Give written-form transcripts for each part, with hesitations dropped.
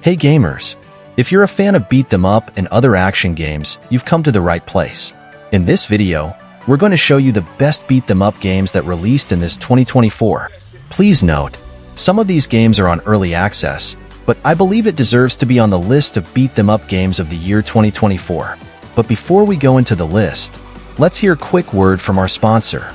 Hey gamers! If you're a fan of beat them up and other action games, you've come to the right place. In this video, we're going to show you the best beat them up games that released in this 2024. Please note, some of these games are on early access, but I believe it deserves to be on the list of beat them up games of the year 2024. But before we go into the list, let's hear a quick word from our sponsor.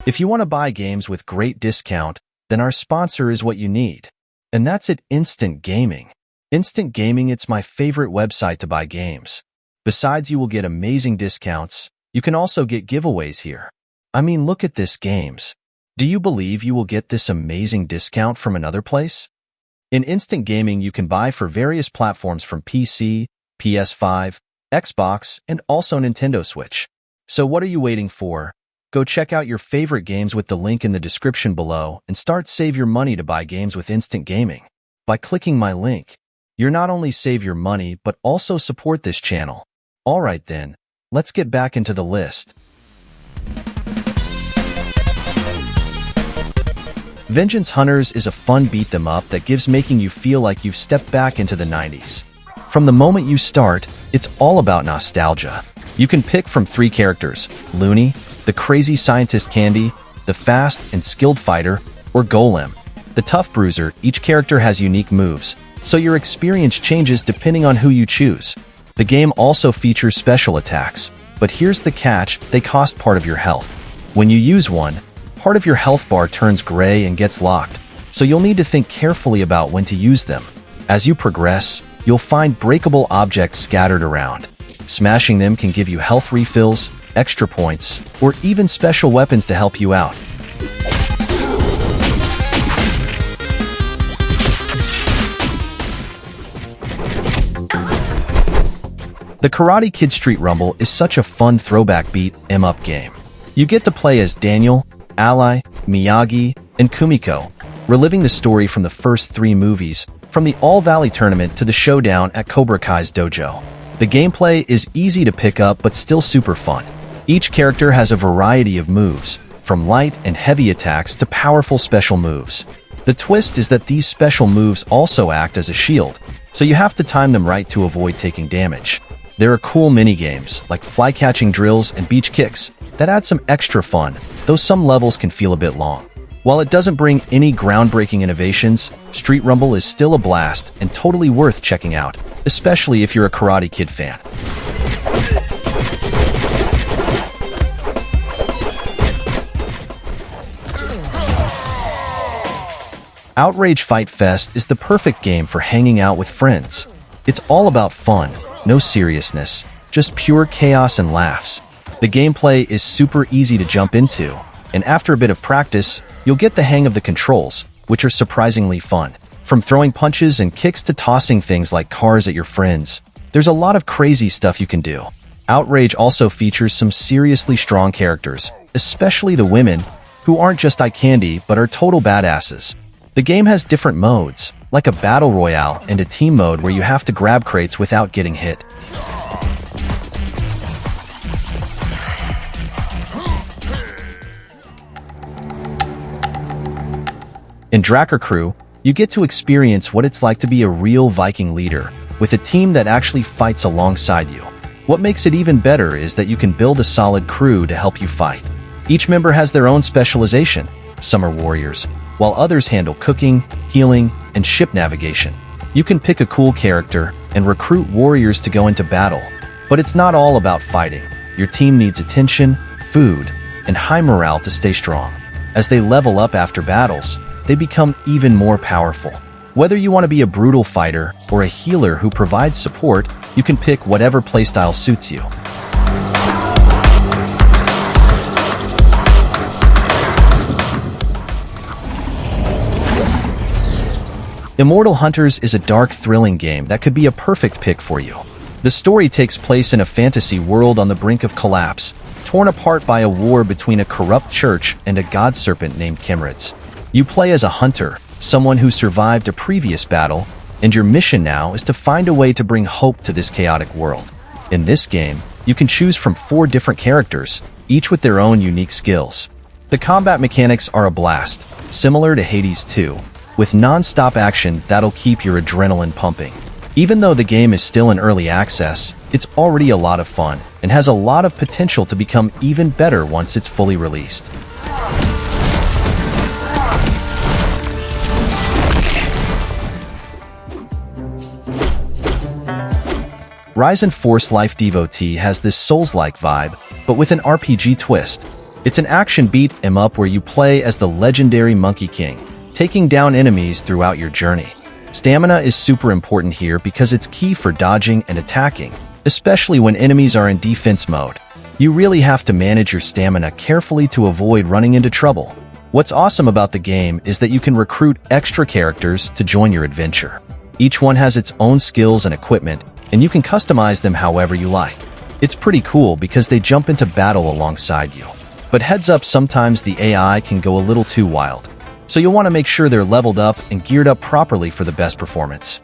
If you want to buy games with great discount, then our sponsor is what you need. And that's at Instant Gaming. Instant Gaming, it's my favorite website to buy games. Besides, you will get amazing discounts. You can also get giveaways here. I mean, look at this games. Do you believe you will get this amazing discount from another place? In Instant Gaming, you can buy for various platforms from PC, PS5, Xbox, and also Nintendo Switch. So what are you waiting for? Go check out your favorite games with the link in the description below and start save your money to buy games with Instant Gaming. By clicking my link, you'll not only save your money but also support this channel. Alright then, let's get back into the list. Vengeance Hunters is a fun beat them up that gives making you feel like you've stepped back into the 90s. From the moment you start, it's all about nostalgia. You can pick from 3 characters: Looney, the crazy scientist Candy, the fast and skilled fighter, or Golem, the tough bruiser. Each character has unique moves, so your experience changes depending on who you choose. The game also features special attacks, but here's the catch: they cost part of your health. When you use one, part of your health bar turns gray and gets locked, so you'll need to think carefully about when to use them. As you progress, you'll find breakable objects scattered around. Smashing them can give you health refills, extra points, or even special weapons to help you out. The Karate Kid Street Rumble is such a fun throwback beat 'em up game. You get to play as Daniel, Ally, Miyagi, and Kumiko, reliving the story from the first 3 movies, from the All Valley tournament to the showdown at Cobra Kai's dojo. The gameplay is easy to pick up but still super fun. Each character has a variety of moves, from light and heavy attacks to powerful special moves. The twist is that these special moves also act as a shield, so you have to time them right to avoid taking damage. There are cool mini-games like fly-catching drills and beach kicks that add some extra fun, though some levels can feel a bit long. While it doesn't bring any groundbreaking innovations, Street Rumble is still a blast and totally worth checking out, especially if you're a Karate Kid fan. OutRage Fight Fest is the perfect game for hanging out with friends. It's all about fun, no seriousness, just pure chaos and laughs. The gameplay is super easy to jump into, and after a bit of practice, you'll get the hang of the controls, which are surprisingly fun. From throwing punches and kicks to tossing things like cars at your friends, there's a lot of crazy stuff you can do. OutRage also features some seriously strong characters, especially the women, who aren't just eye candy but are total badasses. The game has different modes, like a battle royale and a team mode where you have to grab crates without getting hit. In Drakkar Crew, you get to experience what it's like to be a real Viking leader, with a team that actually fights alongside you. What makes it even better is that you can build a solid crew to help you fight. Each member has their own specialization. Some are warriors, while others handle cooking, healing, and ship navigation. You can pick a cool character and recruit warriors to go into battle. But it's not all about fighting. Your team needs attention, food, and high morale to stay strong. As they level up after battles, they become even more powerful. Whether you want to be a brutal fighter or a healer who provides support, you can pick whatever playstyle suits you. Immortal Hunters is a dark, thrilling game that could be a perfect pick for you. The story takes place in a fantasy world on the brink of collapse, torn apart by a war between a corrupt church and a god serpent named Kimritz. You play as a hunter, someone who survived a previous battle, and your mission now is to find a way to bring hope to this chaotic world. In this game, you can choose from 4 different characters, each with their own unique skills. The combat mechanics are a blast, similar to Hades 2, with non-stop action that'll keep your adrenaline pumping. Even though the game is still in early access, it's already a lot of fun and has a lot of potential to become even better once it's fully released. Arisen Force Life Devotee has this Souls-like vibe, but with an RPG twist. It's an action beat 'em up where you play as the legendary Monkey King, taking down enemies throughout your journey. Stamina is super important here because it's key for dodging and attacking, especially when enemies are in defense mode. You really have to manage your stamina carefully to avoid running into trouble. What's awesome about the game is that you can recruit extra characters to join your adventure. Each one has its own skills and equipment, and you can customize them however you like. It's pretty cool because they jump into battle alongside you. But heads up, sometimes the AI can go a little too wild, so you'll want to make sure they're leveled up and geared up properly for the best performance.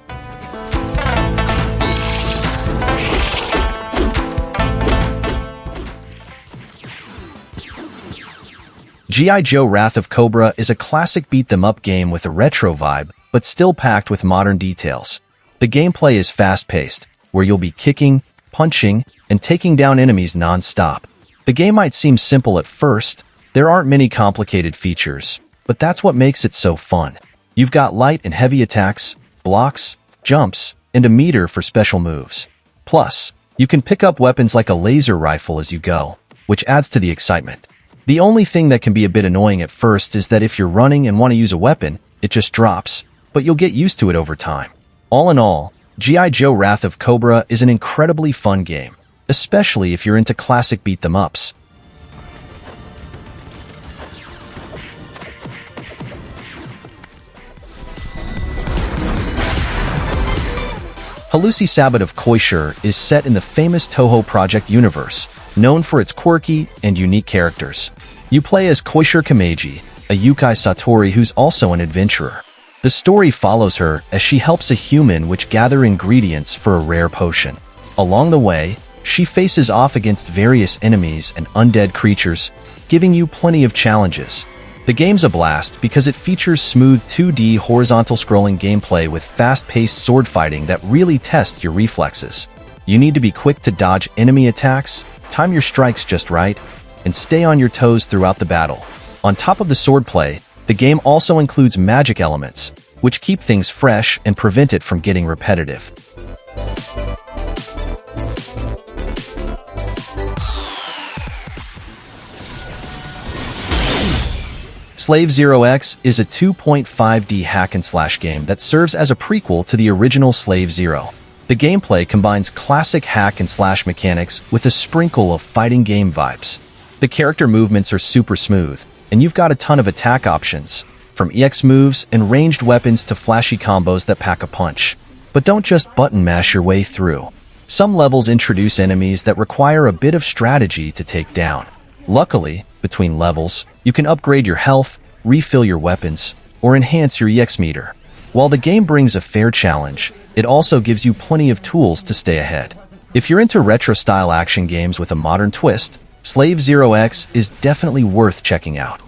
G.I. Joe Wrath of Cobra is a classic beat-them-up game with a retro vibe, but still packed with modern details. The gameplay is fast-paced, where you'll be kicking, punching, and taking down enemies non-stop. The game might seem simple at first, there aren't many complicated features, but that's what makes it so fun. You've got light and heavy attacks, blocks, jumps, and a meter for special moves. Plus, you can pick up weapons like a laser rifle as you go, which adds to the excitement. The only thing that can be a bit annoying at first is that if you're running and want to use a weapon, it just drops, but you'll get used to it over time. All in all, G.I. Joe Wrath of Cobra is an incredibly fun game, especially if you're into classic beat-them-ups. Halluci-Sabbat of Koishi is set in the famous Toho Project universe, known for its quirky and unique characters. You play as Koishi Kameji, a Yukai Satori who's also an adventurer. The story follows her as she helps a human which gather ingredients for a rare potion. Along the way, she faces off against various enemies and undead creatures, giving you plenty of challenges. The game's a blast because it features smooth 2D horizontal scrolling gameplay with fast-paced sword fighting that really tests your reflexes. You need to be quick to dodge enemy attacks, time your strikes just right, and stay on your toes throughout the battle. On top of the swordplay, the game also includes magic elements, which keep things fresh and prevent it from getting repetitive. Slave Zero X is a 2.5D hack-and-slash game that serves as a prequel to the original Slave Zero. The gameplay combines classic hack-and-slash mechanics with a sprinkle of fighting game vibes. The character movements are super smooth, and you've got a ton of attack options, from EX moves and ranged weapons to flashy combos that pack a punch. But don't just button mash your way through. Some levels introduce enemies that require a bit of strategy to take down. Luckily, between levels, you can upgrade your health, refill your weapons, or enhance your EX meter. While the game brings a fair challenge, it also gives you plenty of tools to stay ahead. If you're into retro-style action games with a modern twist, Slave Zero X is definitely worth checking out.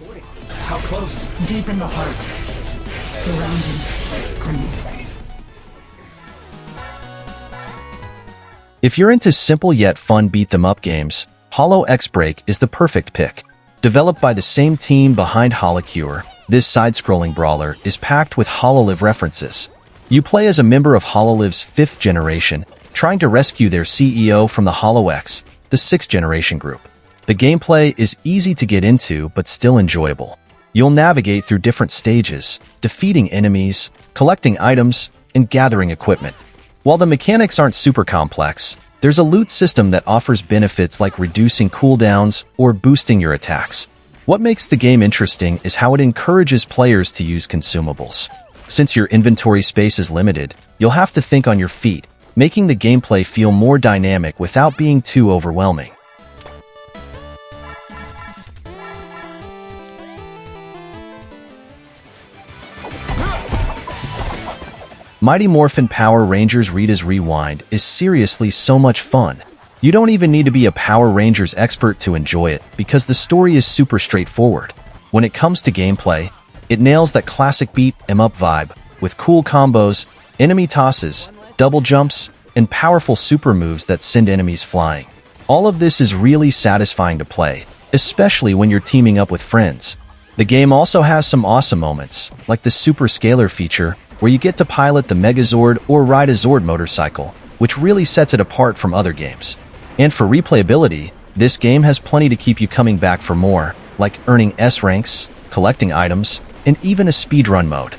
How close? Deep in the heart. Surrounding. Scream. If you're into simple yet fun beat-them-up games, Holo X Break is the perfect pick. Developed by the same team behind Halluci-Sabbat, this side-scrolling brawler is packed with Hololive references. You play as a member of Hololive's 5th generation, trying to rescue their CEO from the Holo X, the 6th generation group. The gameplay is easy to get into but still enjoyable. You'll navigate through different stages, defeating enemies, collecting items, and gathering equipment. While the mechanics aren't super complex, there's a loot system that offers benefits like reducing cooldowns or boosting your attacks. What makes the game interesting is how it encourages players to use consumables. Since your inventory space is limited, you'll have to think on your feet, making the gameplay feel more dynamic without being too overwhelming. Mighty Morphin Power Rangers Rita's Rewind is seriously so much fun. You don't even need to be a Power Rangers expert to enjoy it because the story is super straightforward. When it comes to gameplay, it nails that classic beat 'em up vibe, with cool combos, enemy tosses, double jumps, and powerful super moves that send enemies flying. All of this is really satisfying to play, especially when you're teaming up with friends. The game also has some awesome moments, like the Super Scalar feature, where you get to pilot the Megazord or ride a Zord motorcycle, which really sets it apart from other games. And for replayability, this game has plenty to keep you coming back for more, like earning S ranks, collecting items, and even a speedrun mode.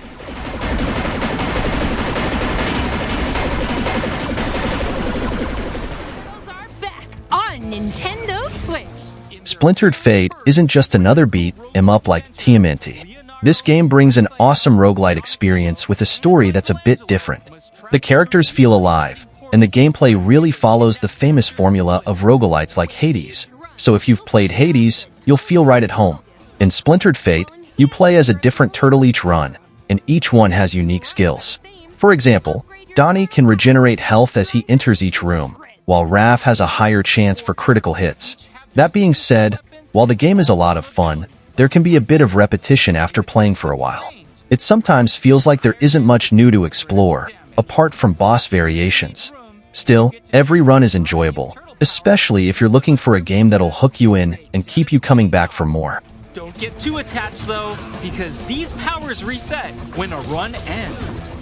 Splintered Fate isn't just another beat 'em up like TMNT. This game brings an awesome roguelite experience with a story that's a bit different. The characters feel alive, and the gameplay really follows the famous formula of roguelites like Hades. So if you've played Hades, you'll feel right at home. In Splintered Fate, you play as a different turtle each run, and each one has unique skills. For example, Donnie can regenerate health as he enters each room, while Raph has a higher chance for critical hits. That being said, while the game is a lot of fun, there can be a bit of repetition after playing for a while. It sometimes feels like there isn't much new to explore, apart from boss variations. Still, every run is enjoyable, especially if you're looking for a game that'll hook you in and keep you coming back for more. Don't get too attached though, because these powers reset when a run ends.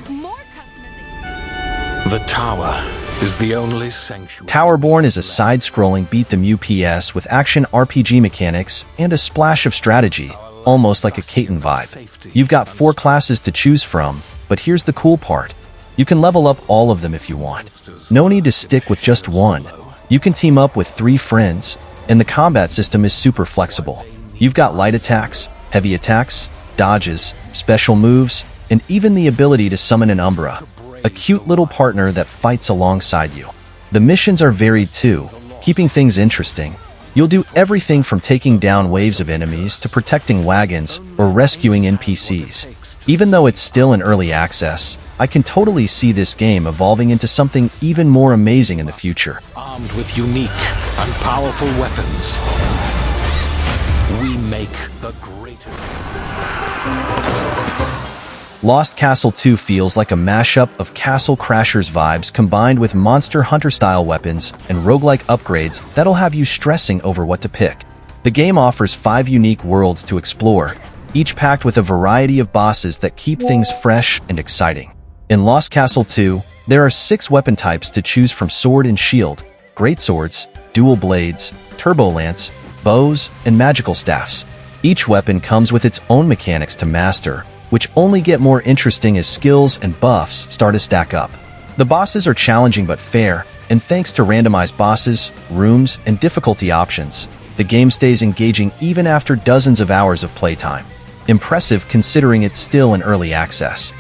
The tower is the only sanctuary. Towerborne is a side-scrolling beat-them UPS with action RPG mechanics and a splash of strategy, almost like a Kaiten vibe. You've got 4 classes to choose from, but here's the cool part. You can level up all of them if you want. No need to stick with just one. You can team up with 3 friends, and the combat system is super flexible. You've got light attacks, heavy attacks, dodges, special moves, and even the ability to summon an Umbra, a cute little partner that fights alongside you. The missions are varied too, keeping things interesting. You'll do everything from taking down waves of enemies to protecting wagons or rescuing NPCs. Even though it's still in early access, I can totally see this game evolving into something even more amazing in the future. Armed with unique and powerful weapons, we make the greatest. Lost Castle 2 feels like a mashup of Castle Crashers vibes combined with Monster Hunter-style weapons and roguelike upgrades that'll have you stressing over what to pick. The game offers 5 unique worlds to explore, each packed with a variety of bosses that keep things fresh and exciting. In Lost Castle 2, there are 6 weapon types to choose from: sword and shield, greatswords, dual blades, turbo lance, bows, and magical staffs. Each weapon comes with its own mechanics to master, which only get more interesting as skills and buffs start to stack up. The bosses are challenging but fair, and thanks to randomized bosses, rooms, and difficulty options, the game stays engaging even after dozens of hours of playtime. Impressive considering it's still in early access.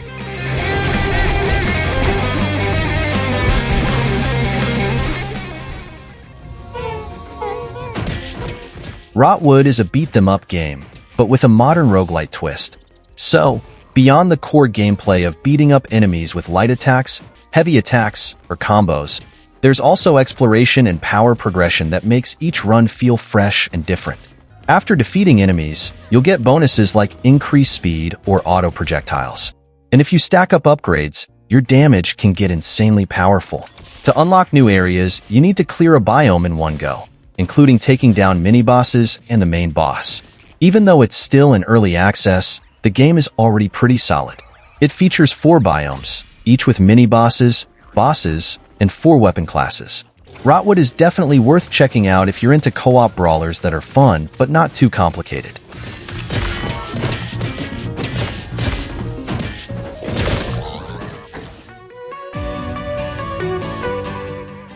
Rotwood is a beat-them-up game, but with a modern roguelite twist. So, beyond the core gameplay of beating up enemies with light attacks, heavy attacks, or combos, there's also exploration and power progression that makes each run feel fresh and different. After defeating enemies, you'll get bonuses like increased speed or auto projectiles. And if you stack up upgrades, your damage can get insanely powerful. To unlock new areas, you need to clear a biome in one go, including taking down mini-bosses and the main boss. Even though it's still in early access, the game is already pretty solid. It features 4 biomes, each with mini-bosses, bosses, and 4 weapon classes. Rotwood is definitely worth checking out if you're into co-op brawlers that are fun but not too complicated.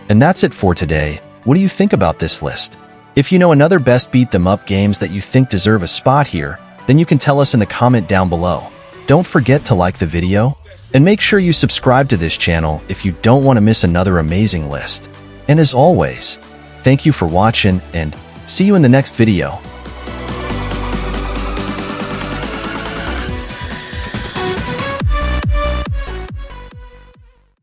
And that's it for today. What do you think about this list? If you know another best beat-them-up games that you think deserve a spot here, then you can tell us in the comment down below. Don't forget to like the video, and make sure you subscribe to this channel if you don't want to miss another amazing list. And as always, thank you for watching, and see you in the next video.